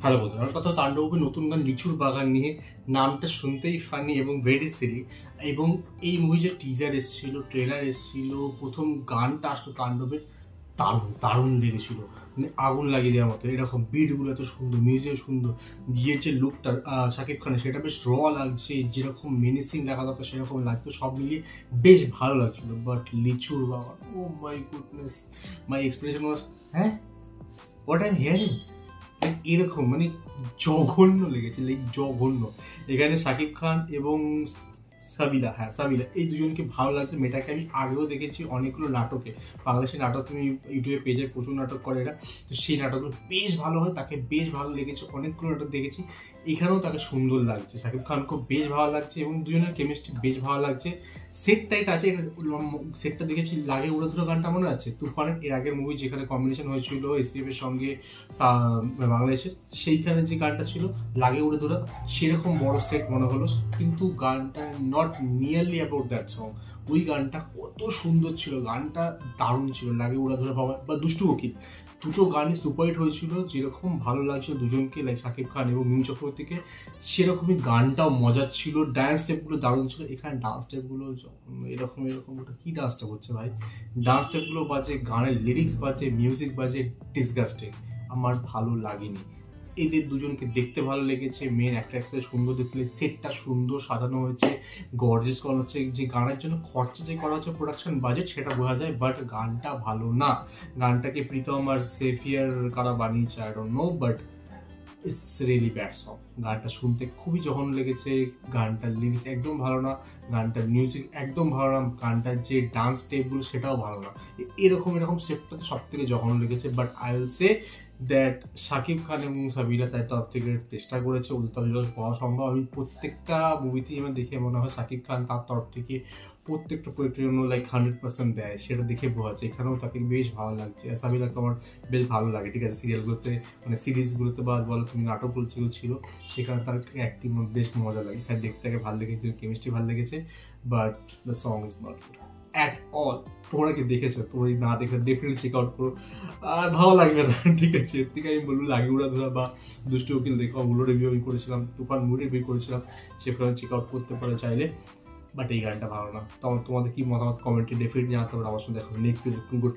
Hello বন্ধুরা, আমার কথা তাণ্ডবের নতুন গান লিচুর বাগান নিয়ে। নামটা শুনতেই ফানি এবং ভেরি সিলি। এবং এই মুভি যে টিজার এসেছিল, ট্রেলার এসেছিল, প্রথম গানটা আসতো তাণ্ডবের, দারুণ দারুণ লেগেছিল। মানে আগুন লাগিয়ে দেওয়ার মতো। এরকম বিটগুলো এত সুন্দর, মিউজিক সুন্দর, গিয়ের যে লুকটা শাকিব খানের সেটা বেশ র লাগছে, যেরকম মেনিসিং লাগা দরকার সেরকম লাগতো, সব মিলিয়ে বেশ ভালো লাগছিল। বাট লিচুর বাগান, ও মাই গুডনেস, মাই এক্সপ্রেশন ওয়াজ হ্যাঁ, হোয়াট আই এম হিয়ারিং, এরকম মানে জঘন্য লেগেছে, লাইক জঘন্য। এখানে শাকিব খান এবং সাবিলা, হ্যাঁ সাবিলা, এই দুজনকে ভালো লাগছে। মেয়েটাকে আমি আগেও দেখেছি অনেকগুলো নাটকে, বাংলাদেশের নাটক তুমি ইউটিউবে পেজে প্রচুর নাটক করে এরা, তো সেই নাটকগুলো বেশ ভালো হয়, তাকে বেশ ভালো লেগেছে। অনেকগুলো নাটক দেখেছি, এখানেও তাকে সুন্দর লাগছে। শাকিব খানকেও বেশ ভালো লাগছে এবং দুজনের কেমিস্ট্রি বেশ ভালো লাগছে। সেট টাইট আছে, সেটটা দেখেছি লাগে উড়ে ধরে গানটা মনে আছে তুফানের এর আগের মুভি, যেখানে কম্বিনেশন হয়েছিল এসপিএফ এর সঙ্গে বাংলাদেশের, সেইখানে যে গানটা ছিল লাগে উড়ে ধরে, সেরকম বড় সেট মনে হলো। কিন্তু গানটা not nearly about that song. ওই গানটা কত সুন্দর ছিল, গানটা দারুণ ছিল। লাগে উড়া ধরে পাওয়া বা দুষ্টু কোকিল, দুটো গানই সুপারহিট হয়েছিল। যেরকম ভালো লাগছিল দুজনকে, লাইক শাকিব খান এবং মিমি চক্রবর্তীকে, সেরকমই গানটাও মজার ছিল। ডান্স স্টেপগুলো দারুণ ছিল। এখানে ডান্স স্টেপগুলো যখন এরকম এরকম, ওটা কি ডান্স স্টেপ হচ্ছে ভাই? ডান্স স্টেপগুলো বাজে, গানের লিরিক্স বাজে, মিউজিক বাজে, ডিসগাস্টিং। আমার ভালো লাগেনি। এদের দুজনকে দেখতে ভালো লেগেছে, মেন অ্যাক্ট্রেসের সুন্দর দেখতে, সেটটা সুন্দর সাজানো হয়েছে, গর্জিয়াস করা হচ্ছে। যে গানের জন্য খরচা যে করা হচ্ছে, প্রোডাকশন বাজেট, সেটা বোঝা যায়, বাট গানটা ভালো না। গানটাকে প্রীতম আর সেফিয়ার কারা বানিয়েছে I don't know, but it's really bad song. গানটা শুনতে খুবই জঘন্য লেগেছে, গানটার লিরিক্স একদম ভালো না, গানটার মিউজিক একদম ভালো না, গানটার যে ডান্স স্টেপগুলো সেটাও ভালো না। এরকম এরকম স্টেপটা তো সব থেকে জঘন্য লেগেছে। But I will say that Shakib Khan এবং সাবিলা তার তরফ থেকে চেষ্টা করেছে, ওদের তরফ থেকে পাওয়া সম্ভব। আমি প্রত্যেকটা মুভিতেই আমার দেখে মনে হয় শাকিব খান তার তরফ থেকে প্রত্যেকটা প্রোজেক্টের জন্য লাইক 100% দেয়, সেটা দেখে বোঝা যায়। এখানেও তাকে বেশ ভালো লাগছে। সাবিলাকে আমার বেশ ভালো লাগে, ঠিক আছে, সিরিয়ালগুলোতে মানে সিরিজগুলোতে বা বলো তুমি নাটকগুলো যেগুলো ছিল, সেখানে তার অ্যাক্টিং বেশ মজা লাগে, এখানে দেখতে তাকে ভালো লেগেছে, কেমিস্ট্রি ভালো লেগেছে। But the song is not good at all. তোমরা কি দেখেছো? তোমরা না দেখে ডেফিনেটলি চেক আউট করো, আর ভালো লাগবে না। ঠিক আছে, এর থেকে আমি বলবো লাগে উড়া ধরা বা দুষ্টু উকিল দেখো, ওগুলো রিভিউ আমি করেছিলাম, তুফান মুভি রিভিউ করেছিলাম, সেখানে চেক আউট করতে পারে চাইলে। বাট এই গানটা ভালো না। তোমাদের কি মতামত কমেন্টে ডেফিনেটলি জানাতে পারো। আমার সঙ্গে দেখো নেক্সট ভিডিও। গুড।